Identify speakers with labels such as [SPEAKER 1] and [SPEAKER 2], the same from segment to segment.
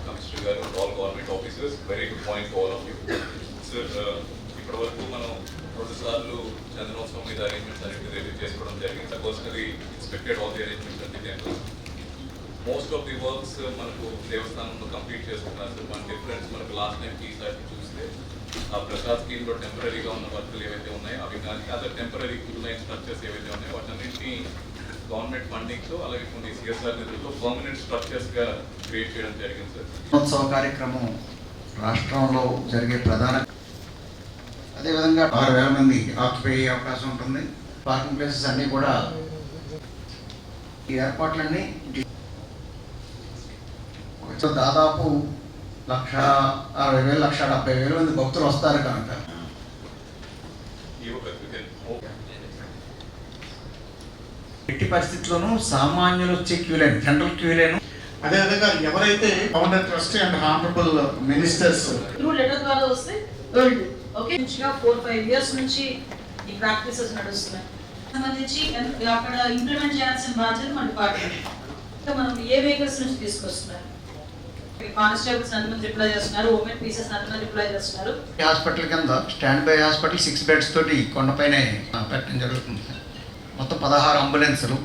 [SPEAKER 1] Commissioner garu, all government officers, very good point to all of you. Sir, ఇప్పటి వరకు మనం 2 సార్లు చంద్రోత్సవం మీద అరేంజ్మెంట్స్ అనేది రివ్యూ చేసుకోవడం జరిగింది. Personally inspected all the arrangements at the temple. Most of the works మనకు దేవస్థానంలో కంప్లీట్ చేసుకున్నారు సార్. మన డిఫరెన్స్ మనకు లాస్ట్ టైం ఈసారి చూస్తే ఆ ప్రసాద్ స్కీమ్లో టెంపరీగా ఉన్న వర్కులు ఏవైతే ఉన్నాయో అవి కానీ అదర్ టెంపరీ లైన్ స్ట్రక్చర్స్ ఏవైతే ఉన్నాయో వాటన్నింటినీ గవర్నమెంట్ ఫండింగ్తో అలాగే కొన్ని సిఎస్ఆర్ నిధులతో పర్మనెంట్ స్ట్రక్చర్స్గా క్రియేట్ చేయడం జరిగింది సార్.
[SPEAKER 2] ఉత్సవ కార్యక్రమం రాష్ట్రంలో జరిగే ప్రధాన, అదేవిధంగా 6,000 మంది ఆక్యుపై అయ్యే అవకాశం ఉంటుంది. పార్కింగ్ ప్లేసెస్ అన్నీ కూడా ఈ ఏర్పాట్లన్నీ దాదాపు 1,60,000 1,70,000 మంది భక్తులు వస్తారు కనుక ఎట్టి పరిస్థితుల్లోనూ సామాన్యులు వచ్చే క్యూలైన్, జనరల్ క్యూలైన్.
[SPEAKER 3] అదేవిధంగా ఎవరైతే governor trustee and honourable ministers
[SPEAKER 4] through letter ద్వారా వస్తే ఓకే 4-5 ఇయర్స్ నుంచి ఈ ప్రాక్టీసెస్ నడుస్తున్నాయి. సంబంధించి అక్కడ ఇంప్లిమెంట్ చేయాల్సిన బాధ్యత మన డిపార్ట్మెంట్. మనం ఏ వెహికల్స్ నుంచి తీసుకొస్తున్నారు, కానిస్టేబుల్స్ ఎంతమంది రిప్లై చేస్తున్నారు, ఉమెన్ పీసెస్ ఎంతమంది రిప్లై చేస్తున్నారు.
[SPEAKER 2] హాస్పిటల్ కింద స్టాండ్ బై హాస్పిటల్ 6 బెడ్స్ తోటి కొండపైన పెట్టడం జరుగుతుంది. మొత్తం 16 అంబులెన్సులు,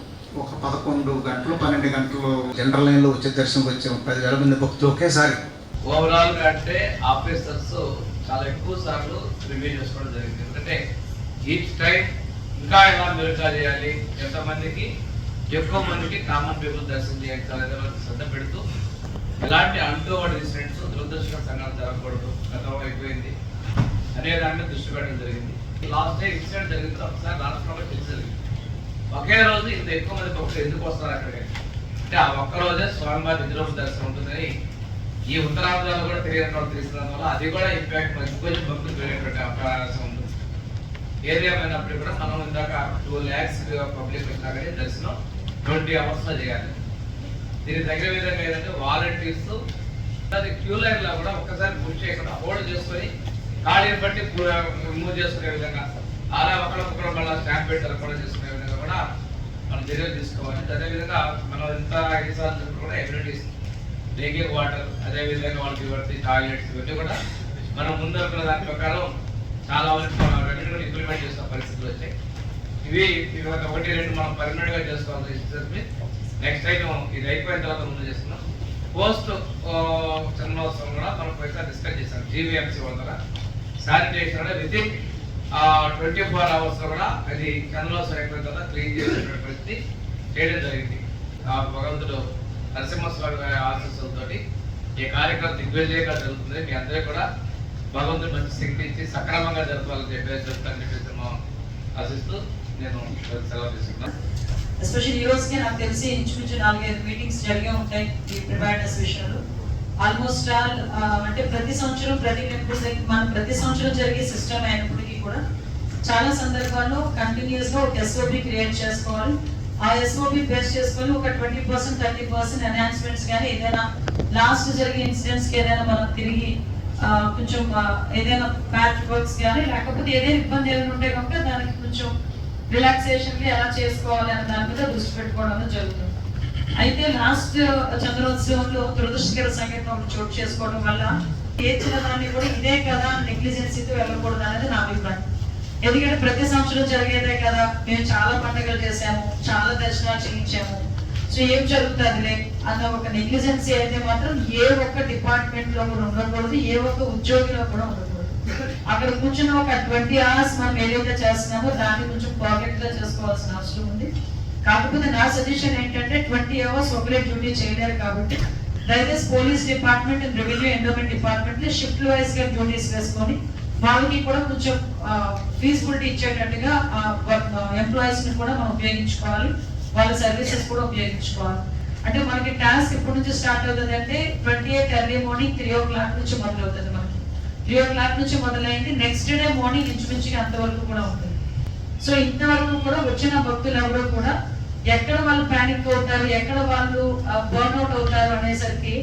[SPEAKER 2] ఒక 11 గంటలు 12 గంటలు జనరల్ లైన్లో వచ్చే దర్శనంకి వచ్చే 10,000 మంది భక్తులు ఒకేసారి.
[SPEAKER 5] ఓవరాల్ గా అంటే ఆఫీసర్స్ చాలా ఎక్కువ సార్లు రివ్యూ చేసుకోవడం జరిగింది. ఎందుకంటే ఈచ్ టైం ఇంకా ఎలా మెరుగ్గా చేయాలి, ఎంతమందికి ఎక్కువ మందికి కామన్ పీపుల్ దర్శనం చేయాలి శ్రద్ధ పెడుతూ ఎలాంటి అన్టోవర్డ్ ఇన్సిడెంట్స్, దురదృష్టకర సంఘటనలు జరగకూడదు, గతంలో అయిపోయింది అనే దాని మీద దృష్టి పెట్టడం జరిగింది. లాస్ట్ డే ఇన్సిడెంట్ జరిగింది ఒకసారి రాష్ట్రంలో తెలిసింది. ఒకే రోజు ఇంత ఎక్కువ మంది భక్తులు ఎందుకు వస్తారు అక్కడికి అంటే ఆ ఒక్కరోజే స్వామివారి నిజరూప దర్శనం ఉంటుందని ఈ ఉత్తరాంధ్రలో కూడా తెలిసిన వల్ల అది కూడా ఇంపాక్ట్ కొంచెం భక్తులు పెరిగేటువంటి అవకాశం ఉంటుంది. ఏదేమైనప్పుడు కూడా మనం ఇందాక 2 lakhs పబ్లిక్ వచ్చినా కానీ దర్శనం 20 hours లో చేయాలి. దీనికి తగిన విధంగా ఏంటంటే వాలంటీర్స్ అది క్యూ లైన్ లో కూడా ఒక్కసారి పుష్ చేయకుండా హోల్డ్ చేసుకొని ఖాళీని బట్టి మూవ్ చేసుకునే విధంగా అలా ఒకరికొకరు మళ్ళీ స్టాంప్ పెట్టి కూడా చేసుకునే విధంగా కూడా మనం చర్యలు తీసుకోవాలి. అదేవిధంగా మనం ఎంత ఎన్నిసార్లు కూడా ఎమ్యూనిటీస్, డ్రింకింగ్ వాటర్, అదేవిధంగా వాళ్ళకి ఇవ్వండి టాయిలెట్స్, ఇవన్నీ కూడా మనం ముందు అనుకున్న దాని ప్రకారం చాలా వరకు మనం కూడా ఇంప్లిమెంట్ చేస్తున్న పరిస్థితులు వచ్చాయి. ఇవి 1-2 మనం పర్మనెంట్ గా చేసుకోవాల్సి నెక్స్ట్ టైం ఇది అయిపోయిన తర్వాత ముందు చేస్తున్నాం. పోస్ట్ చంద్రోత్సవం కూడా మనం పైసా డిస్కస్ చేస్తాం. జీవీఎంసీ వల్ల శానిటేషన్ కూడా వితిన్ 24 hours లో కూడా అది చంద్రోత్సవం అయిపోయిన తర్వాత క్లీన్ చేసేటువంటి పరిస్థితి చేయడం జరిగింది. భగవంతుడు నరసింహస్వామి గారి ఆశీస్సులతో ఈ కార్యక్రమం దిగ్విజయంగా జరుగుతుంది. మీ అందరూ కూడా భగవంతుడు మంచి శక్తి ఇచ్చి సక్రమంగా జరపాలని చెప్పేసి ఆశిస్తూ నేను సెలవు తీసుకున్నాను.
[SPEAKER 4] ఎస్పెషల్లీ ఈ రోజుకి నాకు తెలిసి ఇంచుమించు 4-5 మీటింగ్స్ జరిగే ఉంటాయి ఈ ప్రిపేర్నెస్ విషయంలో. ఆల్మోస్ట్ ఆల్ అంటే ప్రతి సంవత్సరం ప్రతి టెంపుల్ మనం ప్రతి సంవత్సరం జరిగే సిస్టమ్ అయినప్పటికీ కూడా చాలా సందర్భాల్లో కంటిన్యూస్ గా ఒక ఎస్ఓపి క్రియేట్ చేసుకోవాలి. ఆ ఎస్ఓపి బేస్ చేసుకొని ఒక 20% 30% ఎన్హాన్స్మెంట్స్ కానీ ఏదైనా లాస్ట్ జరిగే ఇన్సిడెంట్స్ కి ఏదైనా మనం తిరిగి కొంచెం ఏదైనా ప్యాచ్ వర్క్స్ కానీ లేకపోతే ఏదైనా ఇబ్బంది ఏదైనా ఉంటే కనుక దానికి కొంచెం రిలాక్సేషన్ కి ఎలా చేసుకోవాలి అనే దాని మీద దృష్టి పెట్టుకోవడం జరుగుతుంది. అయితే లాస్ట్ చంద్రోత్సవంలో దురదృష్టకర సంఘటన చోటు చేసుకోవడం వల్ల ఏ చిన్నదాన్ని కూడా ఇదే కదా నెగ్లిజెన్సీతో వెళ్ళకూడదు అనేది నా అభిప్రాయం. ఎందుకంటే ప్రతి సంవత్సరం జరిగేదే కదా, మేము చాలా పండుగలు చేసాము, చాలా దర్శనాలు చేయించాము, సో ఏం జరుగుతుందిలే అన్న ఒక నెగ్లిజెన్సీ అయితే మాత్రం ఏ ఒక్క డిపార్ట్మెంట్ లో కూడా ఉండకూడదు, ఏ ఒక్క ఉద్యోగిలో కూడా ఉండకూడదు. అక్కడ కూర్చున్న ఒక 20 hours మనం ఏదైతే చేస్తున్నామో దాన్ని కొంచెం పర్ఫెక్ట్ గా చేసుకోవాల్సిన అవసరం ఉంది. కాకపోతే నా సజెషన్ ఏంటంటే 20 hours ఒకరే డ్యూటీ చేయలేరు కాబట్టి దయచేసి police department and revenue endowment department shift wise గా డ్యూటీస్ వేసుకొని వాళ్ళకి కూడా కొంచెం ఫీజిబిలిటీ ఇచ్చేటట్టుగా ఎంప్లాయీస్ ని కూడా మనం ఉపయోగించుకోవాలి, వాళ్ళ సర్వీసెస్ కూడా ఉపయోగించుకోవాలి. అంటే మనకి టాస్క్ ఎప్పటి నుంచి స్టార్ట్ అవుతుంది అంటే 28 ఎర్లీ మార్నింగ్ 3 o'clock నుంచి మొదలవుతుంది. మనకి 3 o'clock నుంచి మొదలైంది నెక్స్ట్ డే మార్నింగ్ ఇంచుమించుగా అంతవరకు కూడా ఉంటుంది. సో ఇంతవరకు కూడా వచ్చిన భక్తులు ఎవరు కూడా ఎక్కడ వాళ్ళు ప్యానిక్ అవుతారు, ఎక్కడ వాళ్ళు బర్న్అవుట్ అవుతారు అనేసరికి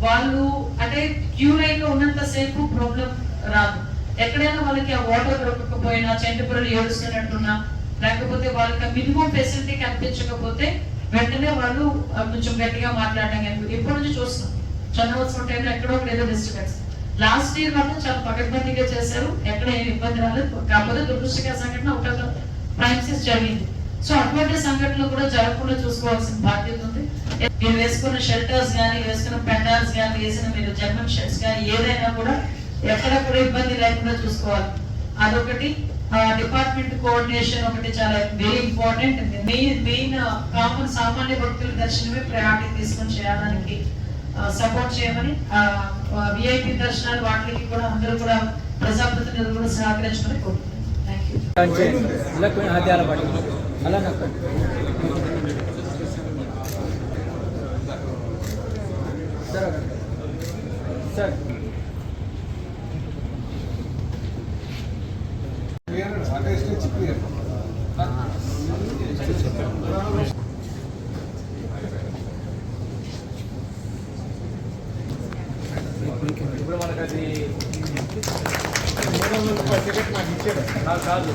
[SPEAKER 4] వాళ్ళు అంటే క్యూ లైన్ లో ఉన్నంత సేపు ప్రాబ్లం రాదు. ఎక్కడైనా వాళ్ళకి ఆ వాటర్ దొరకకపోయినా, చెంటుపురలు ఏడుస్తున్నట్టున్నా, లేకపోతే వాళ్ళకి మినిమం ఫెసిలిటీ కనిపించకపోతే వెంటనే వాళ్ళు కొంచెం గట్టిగా మాట్లాడడం ఎప్పటి నుంచి చూస్తున్నాం. చంద్రోత్సవం టైంలో ఎక్కడో ఒక ఏదో డిస్టర్బెన్స్. లాస్ట్ ఇయర్ మాత్రం చాలా పకడ్బందీగా చేశారు, ఎక్కడ ఏమి ఇబ్బంది రాలేదు. కాకపోతే దురదృష్టకర సంఘటన ఒకటి ప్రైమ్సెస్ జరిగింది. సో అటువంటి సంఘటనలు కూడా జరగకుండా చూసుకోవాల్సిన బాధ్యత ఉంది. మీరు వేసుకున్న షెల్టర్స్ కానీ, వేసుకున్న పెండాల్స్ కానీ, వేసిన మీరు జర్మన్ షర్ట్స్ కానీ ఏదైనా కూడా ఎక్కడ కూడా ఇబ్బంది లేకుండా చూసుకోవాలి. అదొకటి. డిపార్ట్మెంట్ కోఆర్డినేషన్ ఒకటి చాలా వెరీ ఇంపార్టెంట్. మెయిన్ కామన్ సామాన్య భక్తుల దర్శనమే ప్రయారిటీ తీసుకొని చేయడానికి సపోర్ట్ చేయమని, విఐపి దర్శనాలు వాటికి కూడా అందరూ కూడా ప్రజాప్రతినిధులు కూడా సహకరించమని కోరుతున్నాను. థ్యాంక్
[SPEAKER 5] ఇప్పుడు మనకు అది కాదు